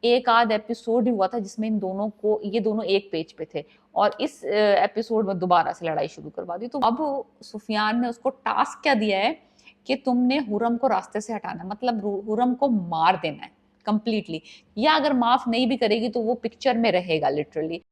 एक आध एपिसोड ही हुआ था जिसमें ये दोनों एक पेज पे थे, और इस एपिसोड में दोबारा से लड़ाई शुरू करवा दी। तो अब सुफियान ने उसको टास्क क्या दिया है कि तुमने हुरम को रास्ते से हटाना है, मतलब हुरम को मार देना है कंप्लीटली, या अगर माफ नहीं भी करेगी तो वो पिक्चर में रहेगा लिटरली।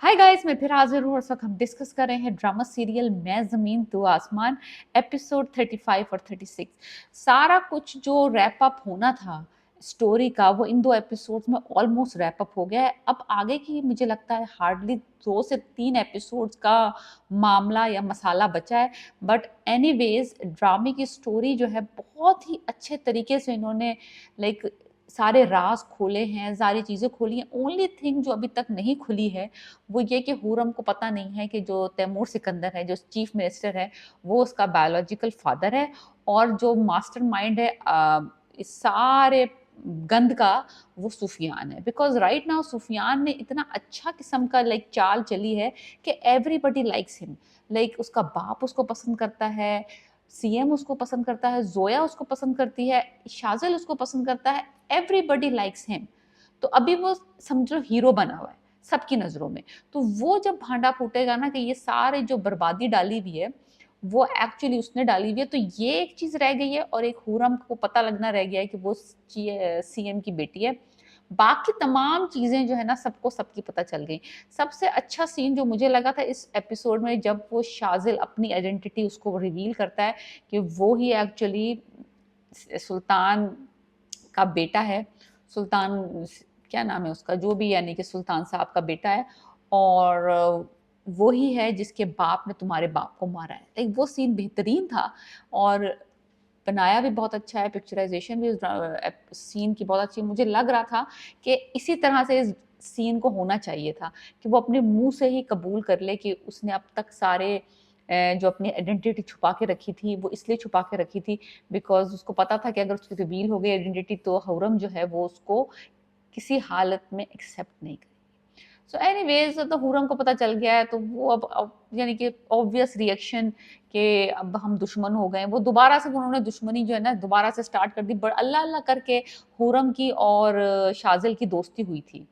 हाय गाइस, मैं फिर हाजिर हूँ और इस वक्त हम डिस्कस कर रहे हैं ड्रामा सीरियल मैं जमीन तू आसमान, एपिसोड 35 और 36। सारा कुछ जो रैप अप होना था स्टोरी का वो इन दो एपिसोड्स में ऑलमोस्ट रैप अप हो गया है। अब आगे की मुझे लगता है हार्डली 2 से 3 एपिसोड्स का मामला या मसाला बचा है। बट एनीवेज ड्रामे की स्टोरी जो है बहुत ही अच्छे तरीके से इन्होंने लाइक सारे राज खोले हैं, सारी चीज़ें खोली हैं। ओनली थिंग जो अभी तक नहीं खुली है वो ये कि हुरम को पता नहीं है कि जो तैमूर सिकंदर है, जो चीफ मिनिस्टर है, वो उसका बायोलॉजिकल फादर है, और जो मास्टरमाइंड है इस सारे गंद का, वो सुफियान है। बिकॉज राइट नाउ सुफियान ने इतना अच्छा किस्म का लाइक चाल चली है कि एवरीबडी लाइक्स हिम। लाइक उसका बाप उसको पसंद करता है, सीएम उसको पसंद करता है, जोया उसको पसंद करती है, शाजिल उसको पसंद करता है, एवरीबडी लाइक्स हिम। तो अभी वो समझो हीरो बना हुआ है सबकी नजरों में। तो वो जब भांडा फूटेगा ना कि ये सारे जो बर्बादी डाली हुई है वो एक्चुअली उसने डाली हुई है, तो ये एक चीज रह गई है, और एक हुरम को पता लगना रह गया है कि वो सीएम की बेटी है। बाकी तमाम चीजें जो है ना सबको सबकी पता चल गई। सबसे अच्छा सीन जो मुझे लगा था इस एपिसोड में, जब वो शाजिल अपनी आइडेंटिटी उसको रिवील करता है कि वो ही एक्चुअली सुल्तान का बेटा है। सुल्तान क्या नाम है उसका, जो भी, यानी कि सुल्तान साहब का बेटा है, और वो ही है जिसके बाप ने तुम्हारे बाप को मारा है। लाइक वो सीन बेहतरीन था, और बनाया भी बहुत अच्छा है, पिक्चराइजेशन भी उस सीन की बहुत अच्छी। मुझे लग रहा था कि इसी तरह से इस सीन को होना चाहिए था, कि वो अपने मुंह से ही कबूल कर ले कि उसने अब तक सारे जो अपनी आइडेंटिटी छुपा के रखी थी वो इसलिए छुपा के रखी थी बिकॉज उसको पता था कि अगर उसकी रिवील हो गई आइडेंटिटी तो हुरम जो है वो उसको किसी हालत में एक्सेप्ट नहीं करेगी। सो एनीवेज तो हुरम को पता चल गया है, तो वो अब यानी कि ऑब्वियस रिएक्शन कि अब हम दुश्मन हो गए, वो दोबारा से उन्होंने दुश्मनी जो है ना दोबारा से स्टार्ट कर दी। बट अल्लाह अल्लाह करके हुरम की और शाजिल की दोस्ती हुई थी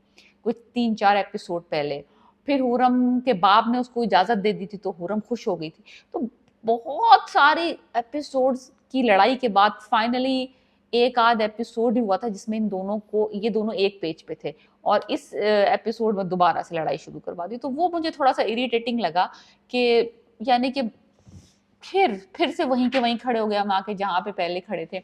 कुछ 3-4 एपिसोड पहले। फिर हुरम के बाप ने उसको इजाजत दे दी थी तो हुरम खुश हो गई थी। तो बहुत सारी एपिसोड्स की लड़ाई के बाद फाइनली एक आध एपिसोड ही हुआ था जिसमें ये दोनों एक पेज पे थे, और इस एपिसोड में दोबारा से लड़ाई शुरू करवा दी। तो वो मुझे थोड़ा सा इरिटेटिंग लगा कि यानी कि फिर से वहीं के वहीं खड़े हो गए हम आके जहाँ पे पहले खड़े थे।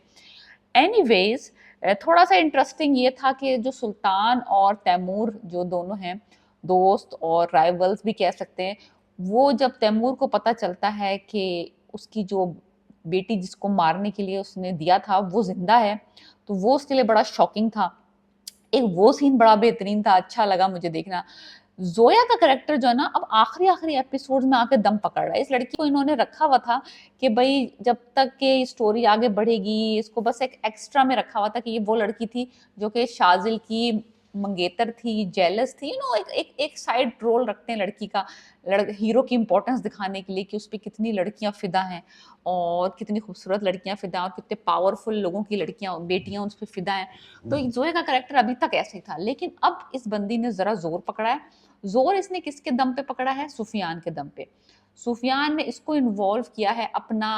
एनीवेज थोड़ा सा इंटरेस्टिंग ये था कि जो सुल्तान और तैमूर जो दोनों हैं, दोस्त और राइवल्स भी कह सकते हैं, वो जब तैमूर को पता चलता है कि उसकी जो बेटी जिसको मारने के लिए उसने दिया था वो जिंदा है, तो वो उसके लिए बड़ा शॉकिंग था। एक वो सीन बड़ा बेहतरीन था, अच्छा लगा मुझे देखना। जोया का कैरेक्टर जो है ना अब आखिरी आखिरी एपिसोड में आके दम पकड़ रहा है। इस लड़की को इन्होंने रखा हुआ था कि भाई जब तक के स्टोरी आगे बढ़ेगी, इसको बस एक एक्स्ट्रा में रखा हुआ था कि ये वो लड़की थी जो कि शाजिल की मंगेतर थी, जेलस थी। एक साइड रोल रखते हैं लड़की का, हीरो की इंपॉर्टेंस दिखाने के लिए कि उस पर कितनी लड़कियां फिदा हैं, और कितनी खूबसूरत लड़कियां फिदा हैं, और कितने पावरफुल लोगों की लड़कियां बेटियां उस पर फिदा हैं। तो जोया का कैरेक्टर अभी तक ऐसे ही था, लेकिन अब इस बंदी ने जरा जोर पकड़ा है। जोर इसने किसके दम पे पकड़ा है? सुफियान के दम पे। सुफियान ने इसको इन्वॉल्व किया है अपना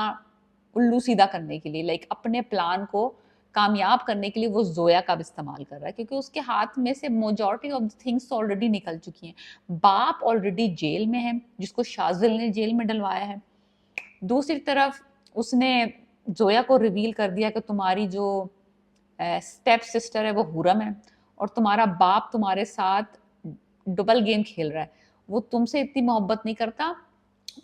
उल्लू सीधा करने के लिए, लाइक अपने प्लान को कामयाब करने के लिए वो जोया का भी इस्तेमाल कर रहा है, क्योंकि उसके हाथ में से मेजॉरिटी ऑफ थिंग्स ऑलरेडी निकल चुकी हैं। बाप ऑलरेडी जेल में है जिसको शाजिल ने जेल में डलवाया है। दूसरी तरफ उसने जोया को रिवील कर दिया कि तुम्हारी जो स्टेप सिस्टर है वो हुरम है, और तुम्हारा बाप तुम्हारे साथ डबल गेम खेल रहा है। वो तुमसे इतनी मोहब्बत नहीं करता,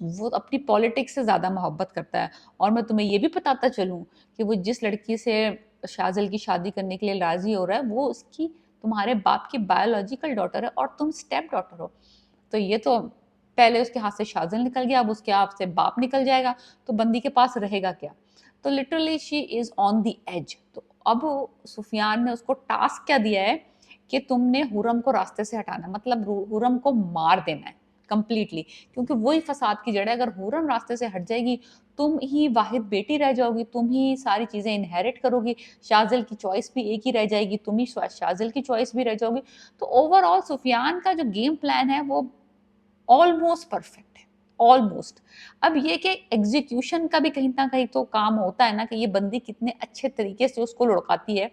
वो अपनी पॉलिटिक्स से ज्यादा मोहब्बत करता है। और मैं तुम्हें ये भी बताता चलूं कि वो जिस लड़की से शाजिल की शादी करने के लिए राजी हो रहा है वो उसकी तुम्हारे बाप की बायोलॉजिकल डॉटर है, और तुम स्टेप डॉटर हो। तो ये तो पहले उसके हाथ से शाजिल निकल गया, अब उसके हाथ से बाप निकल जाएगा, तो बंदी के पास रहेगा क्या? तो literally she is on the edge. तो अब सुफियान ने उसको टास्क क्या दिया है कि तुमने हुरम को रास्ते से हटाना, मतलब हुरम को मार देना है कंप्लीटली, क्योंकि वही फसाद की जड़ है। अगर हुरम रास्ते से हट जाएगी तुम ही वाहिद बेटी रह जाओगी, तुम ही सारी चीजें इनहेरिट करोगी, शाजिल की चॉइस भी एक ही रह जाएगी, तुम ही शाजिल की चॉइस भी रह जाओगी। तो ओवरऑल सुफियान का जो गेम प्लान है वो ऑलमोस्ट परफेक्ट है, ऑलमोस्ट। अब ये कि एग्जीक्यूशन का भी कहीं ना कहीं तो काम होता है ना, कि ये बंदी कितने अच्छे तरीके से उसको लुढ़काती है।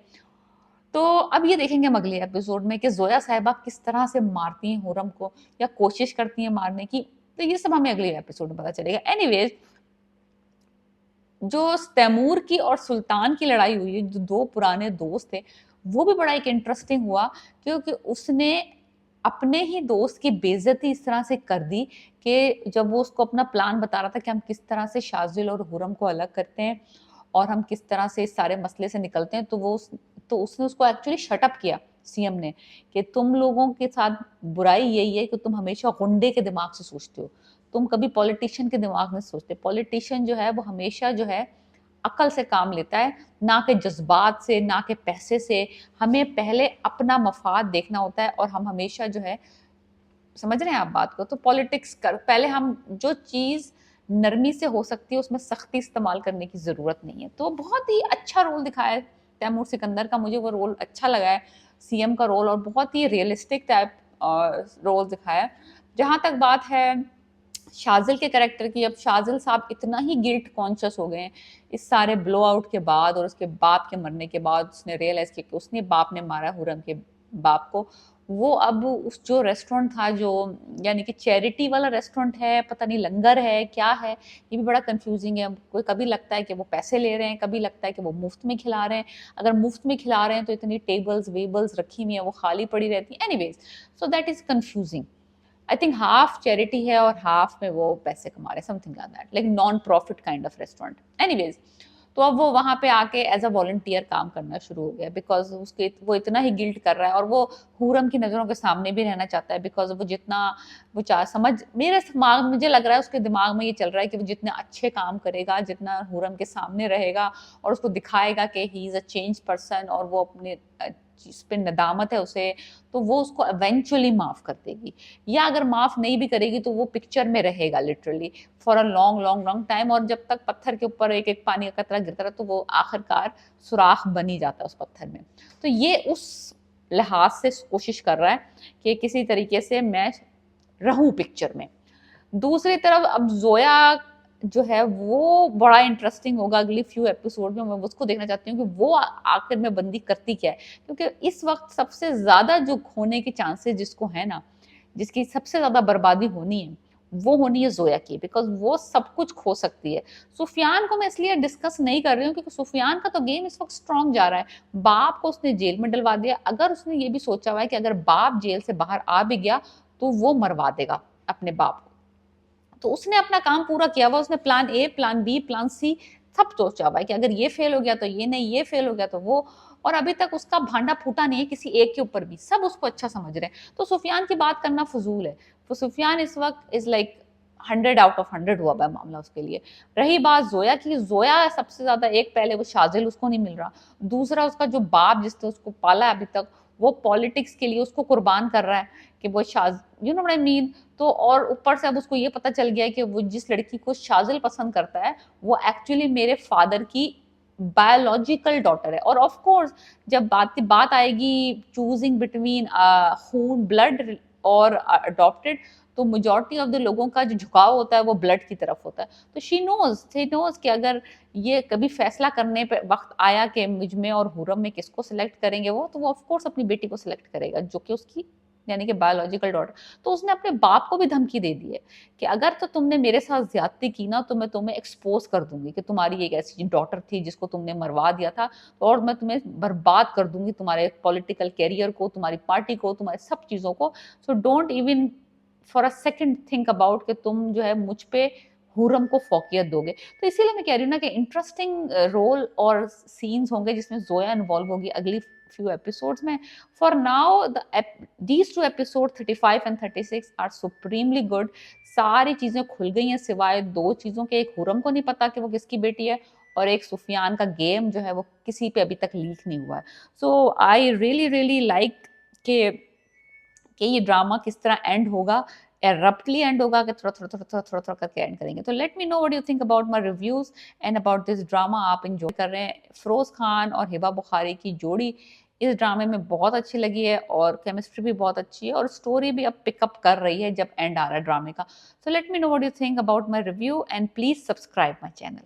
तो अब ये देखेंगे हम अगले एपिसोड में कि जोया साहिबा किस तरह से मारती हैं हुरम को, या कोशिश करती हैं मारने की। तो ये सब हमें अगले एपिसोड में पता चलेगा। एनीवेज, जो तैमूर की और सुल्तान की लड़ाई हुई, जो दो पुराने दोस्त थे, वो भी बड़ा एक इंटरेस्टिंग हुआ, क्योंकि उसने अपने ही दोस्त की बेइज्जती इस तरह से कर दी कि जब वो उसको अपना प्लान बता रहा था कि हम किस तरह से शाजिल और हुरम को अलग करते हैं और हम किस तरह से इस सारे मसले से निकलते हैं, तो उसने उसको एक्चुअली शटअप किया सीएम ने, कि तुम लोगों के साथ बुराई यही है कि तुम हमेशा गुंडे के दिमाग से सोचते हो, तुम कभी पॉलिटिशियन के दिमाग में सोचते। पॉलिटिशियन जो है वो हमेशा जो है अकल से काम लेता है, ना कि जज्बात से, ना कि पैसे से। हमें पहले अपना मफाद देखना होता है, और हम हमेशा जो है, समझ रहे हैं आप बात को, तो पॉलिटिक्स कर पहले हम जो चीज नरमी से हो सकती है उसमें सख्ती इस्तेमाल करने की जरूरत नहीं है। तो बहुत ही अच्छा रोल दिखाया है तैमूर सिकंदर का, मुझे वो रोल अच्छा लगा है, सीएम का रोल, और बहुत ही रियलिस्टिक टाइप रोल दिखाया है। जहां तक बात है शाजिल के कैरेक्टर की, अब शाजिल साहब इतना ही गिल्ट कॉन्शियस हो गए हैं इस सारे ब्लो आउट के बाद, और उसके बाप के मरने के बाद उसने रियलाइज किया कि उसने बाप ने मारा हुरम के बाप को। वो अब उस जो रेस्टोरेंट था, जो यानी कि चैरिटी वाला रेस्टोरेंट है, पता नहीं लंगर है क्या है, ये भी बड़ा कंफ्यूजिंग है। कोई कभी लगता है कि वो पैसे ले रहे हैं, कभी लगता है कि वो मुफ्त में खिला रहे हैं। अगर मुफ्त में खिला रहे हैं तो इतनी टेबल्स वेबल्स रखी हुई है, वो खाली पड़ी रहती है। Anyways, so that is confusing. I think half charity है और हाफ में वो पैसे कमा रहे हैं, something like that, like non profit kind of restaurant. Anyways, तो अब वो वहां पे आके एज अ वॉलंटियर काम करना शुरू हो गया, बिकॉज उसके वो इतना ही गिल्ट कर रहा है, और वो हुरम की नजरों के सामने भी रहना चाहता है, बिकॉज वो जितना वो चाह समझ, मेरे दिमाग मुझे लग रहा है उसके दिमाग में ये चल रहा है कि वो जितने अच्छे काम करेगा, जितना हुरम के सामने रहेगा और उसको दिखाएगा कि he is a change person, और वो अपने जिस पे नदामत है उसे, तो वो उसको एवेंचुअली माफ कर देगी। या अगर माफ नहीं भी करेगी तो वो पिक्चर में रहेगा literally for a long long long time, और जब तक पत्थर के ऊपर एक एक पानी का कतरा गिरता रहा, तो वो आखिरकार सुराख बनी जाता है उस पत्थर में। तो ये उस लिहाज से कोशिश कर रहा है कि किसी तरीके से मैं रहूं पिक्चर में। दूसरी तरफ अब जोया जो है वो बड़ा इंटरेस्टिंग होगा अगली फ्यू एपिसोड में, मैं उसको देखना चाहती हूँ कि वो आखिर में बंदी करती क्या है, क्योंकि इस वक्त सबसे ज्यादा जो खोने के चांसेस जिसको है ना, जिसकी सबसे ज्यादा बर्बादी होनी है, वो होनी है जोया की, बिकॉज वो सब कुछ खो सकती है। सुफियान को मैं इसलिए डिस्कस नहीं कर रही हूँ क्योंकि सुफियान का तो गेम इस वक्त स्ट्रांग जा रहा है। बाप को उसने जेल में डलवा दिया, अगर उसने ये भी सोचा हुआ है कि अगर बाप जेल से बाहर आ भी गया तो वो मरवा देगा अपने बाप को, तो उसने अपना काम पूरा किया हुआ, उसने plan A, plan B, plan C सब सोचा हुआ है कि अगर ये फेल हो गया तो ये नहीं, ये फेल हो गया तो वो, और अभी तक उसका भांडा फूटा नहीं है किसी एक के ऊपर भी, सब उसको अच्छा समझ रहे हैं। तो सुफियान की बात करना फजूल है। तो सुफियान इस वक्त इज लाइक 100 आउट ऑफ 100 हुआ है मामला उसके लिए। रही बात जोया की, जोया सबसे ज्यादा, एक पहले वो शाजिल उसको नहीं मिल रहा, दूसरा उसका जो बाप जिसने उसको पाला अभी तक, वो पॉलिटिक्स के लिए उसको कुर्बान कर रहा है कि वो Shaz, you know what I mean. तो और ऊपर से अब उसको ये पता चल गया है कि वो जिस लड़की को शाजिल पसंद करता है वो एक्चुअली मेरे फादर की बायोलॉजिकल डॉटर है। और ऑफ कोर्स जब बात आएगी चूजिंग बिटवीन खून ब्लड और अडॉप्टेड, तो मेजॉरिटी ऑफ द लोगों का जो झुकाव होता है वो ब्लड की तरफ होता है। तो शी नोज कि अगर ये कभी फैसला करने पे वक्त आया कि मुझ में और हुरम में किसको सिलेक्ट करेंगे वो, तो वो ऑफ कोर्स अपनी बेटी को सिलेक्ट करेगा, जो कि उसकी यानी कि बायोलॉजिकल डॉटर। तो उसने अपने बाप को भी धमकी दे दी है कि अगर तो तुमने मेरे साथ ज्यादती की ना तो मैं तुम्हें एक्सपोज कर दूंगी कि तुम्हारी एक ऐसी डॉटर थी जिसको तुमने मरवा दिया था, और मैं तुम्हें बर्बाद कर दूंगी, तुम्हारे पॉलिटिकल कैरियर को, तुम्हारी पार्टी को, तुम्हारे सब चीजों को। So don't even for a second think about कि तुम जो है मुझ पे हुरम को फौकियत दोगे। तो इसीलिए मैं कह रही हूँ ना कि इंटरेस्टिंग रोल और सीन्स होंगे जिसमें जोया इन्वॉल्व होगी अगली few episodes में। For now these two episode 35 and 36 are supremely good। सारी चीजें खुल गई हैं सिवाय दो चीजों के, एक हुरम को नहीं पता कि वो किसकी बेटी है, और एक सुफियान का गेम जो है वो किसी पे अभी तक लीक नहीं हुआ है। सो आई रियली रियली लाइक कि ये ड्रामा किस तरह एंड होगा। एब्रप्टली एंड होगा कि थोड़ा थोड़ा थोड़ा थोड़ा थोड़ा थोड़ा करके एंड करेंगे। तो let me know what you think about my reviews and about this drama. आप एंजॉय कर रहे हैं? फिरोज खान और हिबा बुखारी की जोड़ी इस ड्रामे में बहुत अच्छी लगी है और केमिस्ट्री भी बहुत अच्छी है और स्टोरी भी अब पिकअप कर रही है जब एंड आ रहा है ड्रामे का। So let me know what you think about my review and please subscribe my channel.